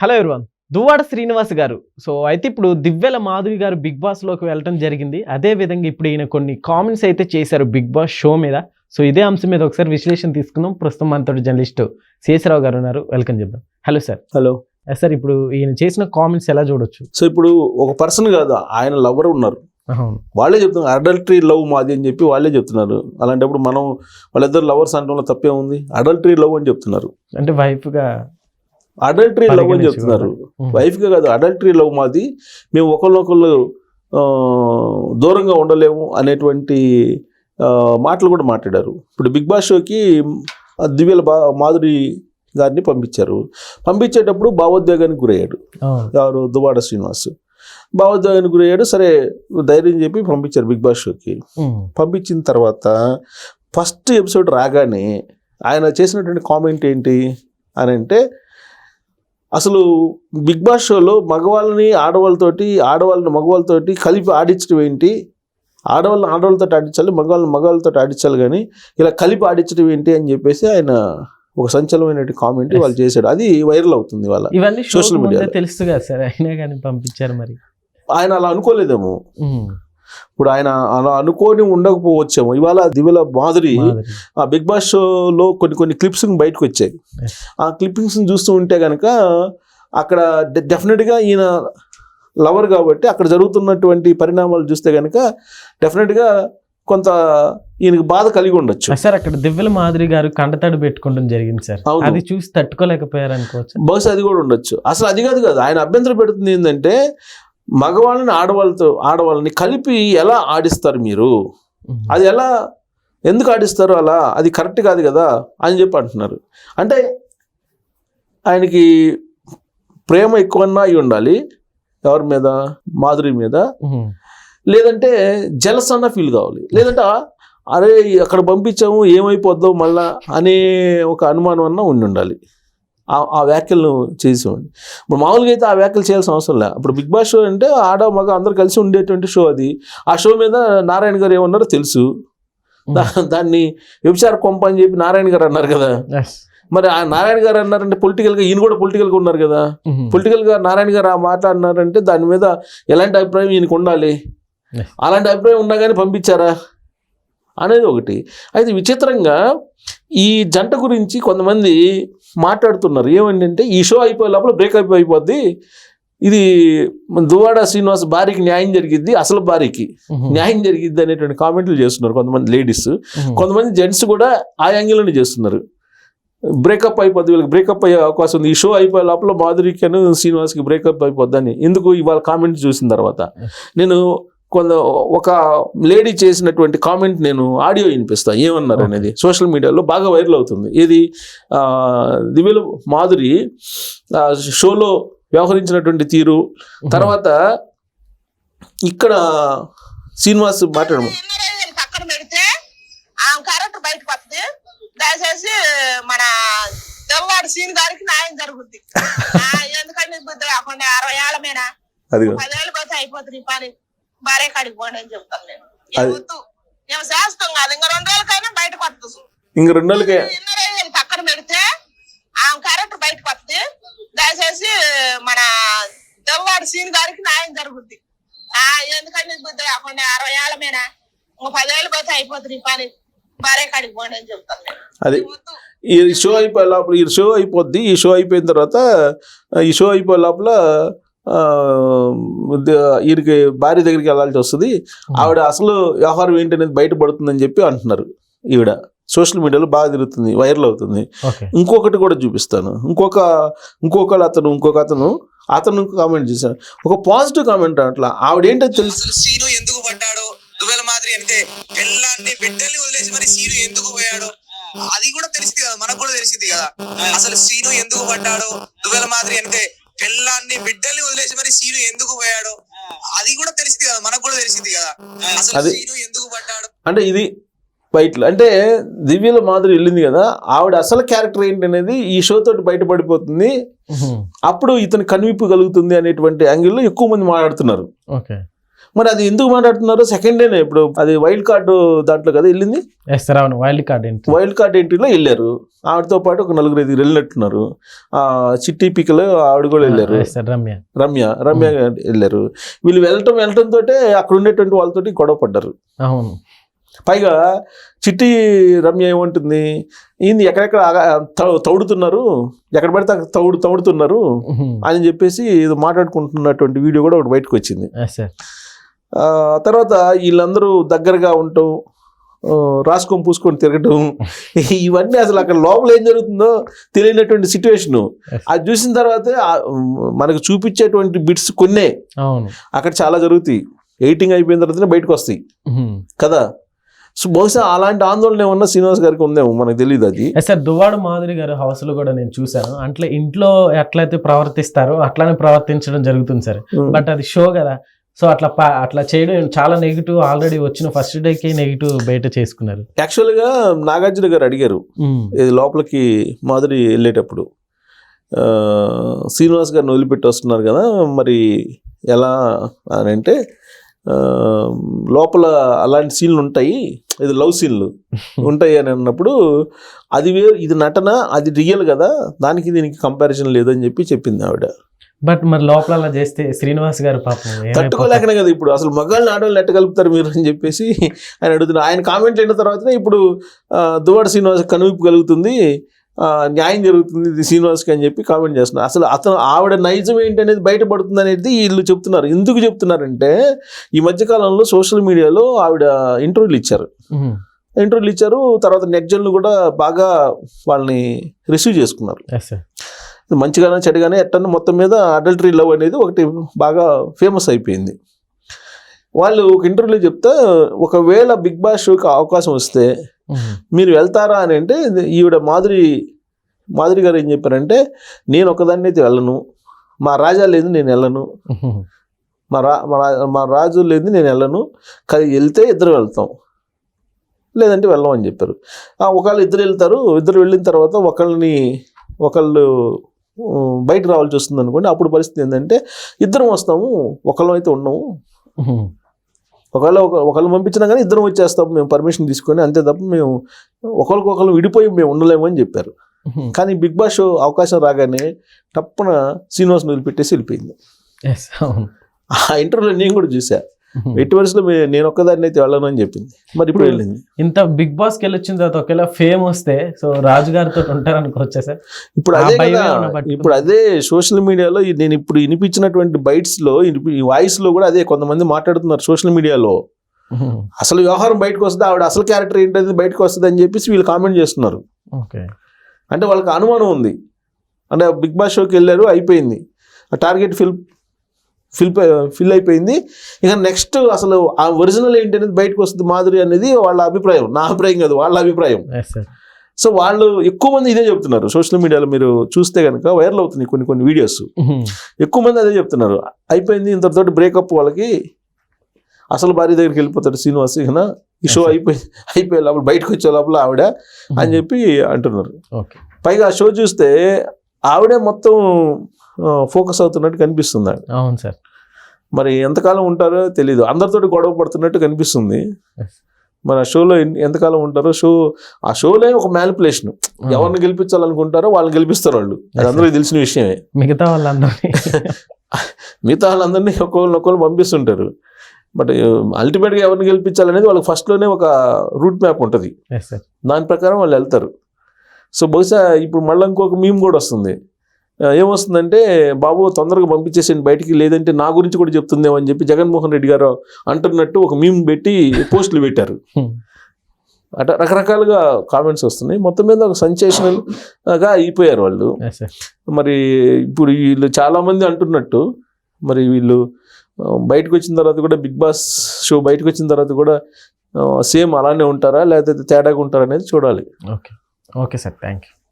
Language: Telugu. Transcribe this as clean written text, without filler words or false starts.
Hello everyone. దువ్వాడ శ్రీనివాస్ గారు అయితే ఇప్పుడు దివ్యల మాధురి గారు బిగ్ బాస్ లోకి వెళ్ళటం జరిగింది. అదే విధంగా ఇప్పుడు ఈయన కొన్ని కామెంట్స్ అయితే చేశారు బిగ్ బాస్ షో మీద. ఇదే అంశం మీద ఒకసారి విశ్లేషణ తీసుకుందాం. ప్రస్తుతం మనతో జర్నలిస్ట్ శేషరావు గారు ఉన్నారు. వెల్కమ్ చెప్దాం. Hello sir. హలో సార్, ఇప్పుడు ఈయన చేసిన కామెంట్స్ ఎలా చూడొచ్చు? ఇప్పుడు ఒక పర్సన్ కాదు, ఆయన లవర్ ఉన్నారు, అవును, వాళ్ళే చెప్తున్నారు అడల్టరీ లవ్ మాది అని చెప్పి వాళ్ళే చెప్తున్నారు. అలాంటప్పుడు మనం వాళ్ళిద్దరు లవర్స్ అనడంలో తప్పే ఉంది? అడల్టరీ లవ్ అని చెప్తున్నారు, అంటే వైఫ్ గా అడల్టరీ లవ్ అని చెప్తున్నారు. వైఫ్ గా కాదు, అడల్టరీ లవ్ మాది, మేము ఒకళ్ళొకళ్ళు దూరంగా ఉండలేము అనేటువంటి మాటలు కూడా మాట్లాడారు. ఇప్పుడు బిగ్ బాస్ షోకి దివ్యల మాధురి గారిని పంపించేటప్పుడు భావోద్వేగానికి గురయ్యాడు. ఎవరు? దువ్వాడ శ్రీనివాస్ భావోద్వేగానికి గురయ్యాడు. సరే ధైర్యం చెప్పి పంపించారు బిగ్ బాస్ షోకి. పంపించిన తర్వాత ఫస్ట్ ఎపిసోడ్ రాగానే ఆయన చేసినటువంటి కామెంట్ ఏంటి అని అంటే, అసలు బిగ్ బాస్ షోలో మగవాళ్ళని ఆడవాళ్ళని మగవాళ్ళతోటి కలిపి ఆడించడం ఏంటి? ఆడవాళ్ళని ఆడవాళ్ళతో ఆడించాలి, మగవాళ్ళతో ఆడించాలి, కానీ ఇలా కలిపి ఆడించడం ఏంటి అని చెప్పేసి ఆయన ఒక సంచలనమైన కామెంట్ వాళ్ళు చేశాడు. అది వైరల్ అవుతుంది వాళ్ళ సోషల్ మీడియాలో. తెలుసు కదా సార్, అయినా కానీ పంపించారు. మరి ఆయన అలా అనుకోలేదేమో. ఇప్పుడు ఆయన అలా అనుకోని ఉండకపోవచ్చేమో. ఇవాళ దివ్యల మాధురి ఆ బిగ్ బాస్ షోలో కొన్ని క్లిప్స్ బయటకు వచ్చాయి. ఆ క్లిప్పింగ్స్ చూస్తూ ఉంటే కనుక అక్కడ డెఫినెట్గా ఈయన లవర్ కాబట్టి అక్కడ జరుగుతున్నటువంటి పరిణామాలు చూస్తే కనుక డెఫినెట్గా కొంత ఈయనకి బాధ కలిగి ఉండొచ్చు సార్. అక్కడ దివ్యల మాధురి గారు కంటతడి పెట్టుకోవడం జరిగింది సార్. అది చూసి తట్టుకోలేకపోయారు అనుకోవచ్చు. బహుశా అది కూడా ఉండొచ్చు. అసలు అది కాదు ఆయన అభ్యంతరం పెడుతుంది ఏంటంటే, మగవాళ్ళని ఆడవాళ్ళని కలిపి ఎలా ఆడిస్తారు మీరు? అది ఎందుకు ఆడిస్తారు అలా? అది కరెక్ట్ కాదు కదా అని చెప్పి అంటున్నారు. అంటే ఆయనకి ప్రేమ ఎక్కువన్నా అయి ఉండాలి ఎవరి మీద? మాధురి మీద. లేదంటే జెలస్ అన్న ఫీల్ కావాలి. లేదంటే అరే అక్కడ పంపించాము ఏమైపోద్దాం మళ్ళా అనే ఒక అనుమానం అన్నా ఉండాలి. ఆ వ్యాఖ్యలను చేసేవాడిని. ఇప్పుడు మామూలుగా అయితే ఆ వ్యాఖ్యలు చేయాల్సిన అవసరం లేదు. ఇప్పుడు బిగ్ బాస్ షో అంటే ఆడ మగ అందరు కలిసి ఉండేటువంటి షో అది. ఆ షో మీద నారాయణ గారు ఏమన్నారో తెలుసు. దాన్ని వ్యభిచార కొంప అని చెప్పి నారాయణ గారు అన్నారు కదా. మరి ఆ నారాయణ గారు అన్నారంటే పొలిటికల్గా ఈయన కూడా పొలిటికల్గా ఉన్నారు కదా. పొలిటికల్గా నారాయణ గారు ఆ మాట అన్నారంటే దాని మీద ఎలాంటి అభిప్రాయం ఈయనకు ఉండాలి? అలాంటి అభిప్రాయం ఉన్నా కానీ పంపించారా అనేది ఒకటి. అయితే విచిత్రంగా ఈ జంట గురించి కొంతమంది మాట్లాడుతున్నారు. ఏమంటే ఈ షో అయిపోయే లోపల బ్రేకప్ అయిపోద్ది, ఇది దువ్వాడ శ్రీనివాస్ భార్యకి న్యాయం జరిగిద్ది, అసలు భార్యకి న్యాయం జరిగిద్ది అనేటువంటి కామెంట్లు చేస్తున్నారు కొంతమంది లేడీస్. కొంతమంది జెంట్స్ కూడా ఆ యాంగిల్లోనే చేస్తున్నారు. బ్రేకప్ అయిపోద్ది, వీళ్ళకి బ్రేకప్ అయ్యే అవకాశం ఉంది, ఈ షో అయిపోయే లోపల మాధురికి శ్రీనివాస్కి బ్రేకప్ అయిపోద్దని. ఎందుకు ఇవాళ కామెంట్ చూసిన తర్వాత నేను ఒక లేడీ చేసినటువంటి కామెంట్ నేను ఆడియో వినిపిస్తా ఏమన్నారు అనేది. సోషల్ మీడియాలో బాగా వైరల్ అవుతుంది. ఇది దివ్యల మాధురి షోలో వ్యవహరించినటువంటి తీరు, తర్వాత ఇక్కడ శ్రీనివాస్ మాట్లాడము. పక్కన పెడితే ఆ క్యారెక్టర్ బయటకు వస్తుంది. దయచేసి మన దువ్వాడ శ్రీని గారికి న్యాయం జరుగుద్ది. ఎందుకంటే అక్కడ 60 ఏళ్ళ మీద 10 ఏళ్ళు పోతే అయిపోతుంది పని. భార్య కాడికి పోండి అని చెప్తాను నేను. మేము చేస్తాం కాదు, ఇంకా 2 రోజులకైనా బయటకు వస్తుంది. ఇంకా 2 రోజులకే పక్కన పెడితే ఆ క్యారెక్టర్ బయటకు వస్తుంది. దయచేసి మన దువ్వాడ శ్రీని గారికి న్యాయం జరుగుద్ది. ఎందుకంటే అక్కడ 60 ఏళ్ళ మీద 10 ఏళ్ళు పోతే అయిపోతుంది పని. భార్య కాడికి పోండి అని చెప్తాను నేను. అది ఈ షో అయిపోయే లోపల అయిపోద్ది. ఈ షో అయిపోయిన తర్వాత లోపల వీరికి భార్య దగ్గరికి వెళ్ళాల్సి వస్తుంది. ఆవిడ అసలు వ్యవహారం ఏంటనేది బయటపడుతుందని చెప్పి అంటున్నారు. ఈవిడ సోషల్ మీడియాలో బాగా తిరుగుతుంది, వైరల్ అవుతుంది. ఇంకొకటి కూడా చూపిస్తాను. ఇంకొక అతను కామెంట్ చేశాడు, ఒక పాజిటివ్ కామెంట్. అట్లా ఆవిడ ఏంటో తెలుసు. సీను ఎందుకు పడ్డాడు దువ్వెల మాదిరి అంటే, పిల్లాన్ని బిడ్డల్ని వదిలేసి మరి సీను ఎందుకు పోయాడు అది కూడా తెలిసింది కదా, మనకు కూడా తెలిసింది కదా. అసలు సీను ఎందుకు పడ్డాడు దువ్వెల మాదిరి అంటే, పిల్లాన్ని బిడ్డల్ని వదిలేసి మరి సీను ఎందుకు పోయాడు అది కూడా తెలిసింది కదా, మనకు కూడా తెలిసింది కదా. అసలు సీను ఎందుకు పడ్డాడు అంటే ఇది బయట అంటే దివ్యల మాధురి వెళ్ళింది కదా, ఆవిడ అసలు క్యారెక్టర్ ఏంటి అనేది ఈ షో తోటి బయటపడిపోతుంది. అప్పుడు ఇతను కనువిప్పు కలుగుతుంది అనేటువంటి యాంగిల్లో ఎక్కువ మంది మాట్లాడుతున్నారు. మరి అది ఎందుకు మాట్లాడుతున్నారు? సెకండ్ డేనే ఇప్పుడు అది వైల్డ్ కార్డు దాంట్లో కదా వెళ్ళింది, ఎస్ సార్ అవును, wild card entry. Wild card ఎంట్రీలో వెళ్ళారు. ఆవిడతో పాటు ఒక 4-5 వెళ్ళినట్టున్నారు. చిట్టి పికలు ఆవిడ కూడా వెళ్ళారు, ఎస్ సార్, రమ్య. రమ్య వెళ్ళారు. వీళ్ళు వెళ్ళటంతో అక్కడ ఉండేటువంటి వాళ్ళతోటి గొడవ పడ్డారు. అవును. పైగా చిట్టి రమ్య ఏమంటుంది, ఈయన ఎక్కడెక్కడ తౌడుతున్నారు, ఎక్కడ పడితే అక్కడ తౌడుతున్నారు అని చెప్పేసి ఇది మాట్లాడుకుంటున్నటువంటి వీడియో కూడా ఒకటి బయటకు వచ్చింది. Yes sir. తర్వాత వీళ్ళందరూ దగ్గరగా ఉండటం, రాసుకొని పూసుకొని తిరగటం, ఇవన్నీ అసలు అక్కడ లోపల ఏం జరుగుతుందో తెలియనటువంటి సిచ్యువేషన్. అది చూసిన తర్వాత మనకు చూపించేటువంటి బిట్స్ కొన్నే, అక్కడ చాలా జరుగుతాయి. ఎడిటింగ్ అయిపోయిన తర్వాతనే బయటకు వస్తాయి కదా. సో బహుశా అలాంటి ఆందోళన ఏమన్నా శ్రీనివాస్ గారికి ఉందేమో, మనకు తెలియదు. అది సార్ దువ్వాడ మాధురి గారు హౌస్ లో కూడా నేను చూశాను. అంటే ఇంట్లో ఎట్లయితే ప్రవర్తిస్తారో అట్లానే ప్రవర్తించడం జరుగుతుంది సార్. బట్ అది షో కదా, సో అట్లా చేయడం చాలా నెగిటివ్. ఆల్రెడీ వచ్చిన ఫస్ట్ డేకి నెగిటివ్ బయట చేసుకున్నారు. యాక్చువల్గా నాగార్జున గారు అడిగారు ఇది లోపలికి మాధురి వెళ్ళేటప్పుడు, శ్రీనివాస్ గారిని వదిలిపెట్టి వస్తున్నారు కదా మరి ఎలా అని అంటే, లోపల అలాంటి సీన్లు ఉంటాయి, ఇది లవ్ సీన్లు ఉంటాయి అని అన్నప్పుడు, అది వేరు, ఇది నటన, అది రియల్ కదా, దానికి దీనికి కంపారిజన్ లేదని చెప్పింది ఆవిడ. బట్ మరి లోపల అలా చేస్తే శ్రీనివాస్ గారు పాపం తట్టుకోలేకనే కదా ఇప్పుడు అసలు మగాళ్ళని ఆడవాళ్ళని ఎట్టగలుపుతారు మీరు అని చెప్పేసి ఆయన అడుగుతున్నారు. ఆయన కామెంట్లు అయిన తర్వాతనే ఇప్పుడు దువ్వాడ శ్రీనివాస్ కనువిప్పు కలుగుతుంది, న్యాయం జరుగుతుంది శ్రీనివాస్కి అని చెప్పి కామెంట్ చేస్తున్నారు. అసలు ఆవిడ నైజం ఏంటి అనేది బయటపడుతుంది అనేది వీళ్ళు చెప్తున్నారు. ఎందుకు చెప్తున్నారంటే, ఈ మధ్యకాలంలో సోషల్ మీడియాలో ఆవిడ ఇంటర్వ్యూలు ఇచ్చారు. తర్వాత నెట్జన్లు కూడా బాగా వాళ్ళని రిసీవ్ చేసుకున్నారు. మంచిగానే చెడుగానే ఎట్టన్నా మొత్తం మీద అడల్టరీ లవ్ అనేది ఒకటి బాగా ఫేమస్ అయిపోయింది. వాళ్ళు ఒక ఇంటర్వ్యూలో చెప్తే, ఒకవేళ బిగ్ బాస్ షోకి అవకాశం వస్తే మీరు వెళ్తారా అని అంటే, ఈవిడ మాధురి గారు ఏం చెప్పారంటే, నేను ఒకదాన్ని అయితే వెళ్ళను, మా రాజా లేదు నేను వెళ్ళను, మా రాజు లేదు నేను వెళ్ళను, వెళ్తే ఇద్దరు వెళ్తాం, లేదంటే వెళ్ళం అని చెప్పారు. ఒకళ్ళు ఇద్దరు వెళ్తారు, ఇద్దరు వెళ్ళిన తర్వాత ఒకళ్ళు బయట రావాల్సి వస్తుంది అనుకోండి, అప్పుడు పరిస్థితి ఏంటంటే ఇద్దరం వస్తాము, ఒకళ్ళం అయితే ఉండము, ఒకళ్ళు పంపించినా కానీ ఇద్దరం వచ్చేస్తాము మేము పర్మిషన్ తీసుకొని, అంతే తప్ప మేము ఒకరికొకరు విడిపోయి మేము ఉండలేము అని చెప్పారు. కానీ బిగ్ బాస్ షో అవకాశం రాగానే టప్పున శ్రీనివాస్ వదిలిపెట్టేసి వెళ్ళిపోయింది. ఆ ఇంటర్వ్యూలో నేను కూడా చూసా, ఎట్టి వరుసలో నేను ఒక్కదాన్ని అయితే వెళ్ళను అని చెప్పింది. మరి ఇప్పుడు వెళ్ళింది. ఇంత బిగ్ బాస్కి వెళ్ళి వచ్చిన తర్వాత ఒకవేళ ఫేమ్ వస్తే సో రాజు గారితో ఉంటారనుకోవచ్చా సార్? ఇప్పుడు అదే సోషల్ మీడియాలో నేను ఇప్పుడు వినిపించినటువంటి బైట్స్ లో, ఈ వాయిస్ లో కూడా అదే కొంతమంది మాట్లాడుతున్నారు సోషల్ మీడియాలో. అసలు వ్యవహారం బయటకు వస్తుంది, ఆవిడ అసలు క్యారెక్టర్ ఏంటనేది బయటకు వస్తుంది అని చెప్పేసి వీళ్ళు కామెంట్ చేస్తున్నారు. అంటే వాళ్ళకి అనుమానం ఉంది. అంటే బిగ్ బాస్ షోకి వెళ్ళారు, అయిపోయింది, టార్గెట్ ఫిల్ అయిపోయింది, ఇక నెక్స్ట్ అసలు ఆ ఒరిజినల్ ఏంటి అనేది బయటకు వస్తుంది మాధురి అనేది వాళ్ళ అభిప్రాయం. నా అభిప్రాయం కాదు, వాళ్ళ అభిప్రాయం. సో వాళ్ళు ఎక్కువ మంది ఇదే చెప్తున్నారు. సోషల్ మీడియాలో మీరు చూస్తే కనుక వైరల్ అవుతున్నాయి కొన్ని వీడియోస్, ఎక్కువ మంది అదే చెప్తున్నారు. అయిపోయింది, ఇంతటితోటి బ్రేకప్, వాళ్ళకి అసలు భార్య దగ్గరికి వెళ్ళిపోతాడు శ్రీనివాస్, ఇక ఈ షో అయిపోయే లోపల బయటకు వచ్చే లోపల ఆవిడ అని చెప్పి అంటున్నారు. పైగా ఆ షో చూస్తే ఆవిడే మొత్తం ఫోకస్ అవుతున్నట్టు కనిపిస్తుంది. అవును సార్. మరి ఎంతకాలం ఉంటారో తెలీదు, అందరితోటి గొడవ పడుతున్నట్టు కనిపిస్తుంది. మరి ఆ షోలో ఎంతకాలం ఉంటారో, ఆ షోలో ఒక మ్యానిపులేషన్, ఎవరిని గెలిపించాలనుకుంటారో వాళ్ళని గెలిపిస్తారు వాళ్ళు, అది అందరికీ తెలిసిన విషయమే. మిగతా వాళ్ళందరినీ ఒకళ్ళు పంపిస్తుంటారు. బట్ అల్టిమేట్గా ఎవరిని గెలిపించాలనేది వాళ్ళకి ఫస్ట్లోనే ఒక రూట్ మ్యాప్ ఉంటుంది, దాని ప్రకారం వాళ్ళు వెళ్తారు. సో బహుశా ఇప్పుడు మళ్ళీ ఇంకొక మీమ్ కూడా వస్తుంది. ఏమొస్తుందంటే, బాబు తొందరగా పంపించేసేయండి బయటికి, లేదంటే నా గురించి కూడా చెప్తుందేమో అని చెప్పి జగన్మోహన్ రెడ్డి గారు అంటున్నట్టు ఒక మీమ్ పెట్టి పోస్టులు పెట్టారు. అట్లా రకరకాలుగా కామెంట్స్ వస్తున్నాయి. మొత్తం మీద ఒక సెన్సేషనల్గా అయిపోయారు వాళ్ళు. మరి ఇప్పుడు వీళ్ళు చాలామంది అంటున్నట్టు, మరి వీళ్ళు బయటకు వచ్చిన తర్వాత కూడా, బిగ్ బాస్ షో బయటకు వచ్చిన తర్వాత కూడా సేమ్ అలానే ఉంటారా, లేకపోతే తేడాగా ఉంటారా అనేది చూడాలి. Okay sir, thank you.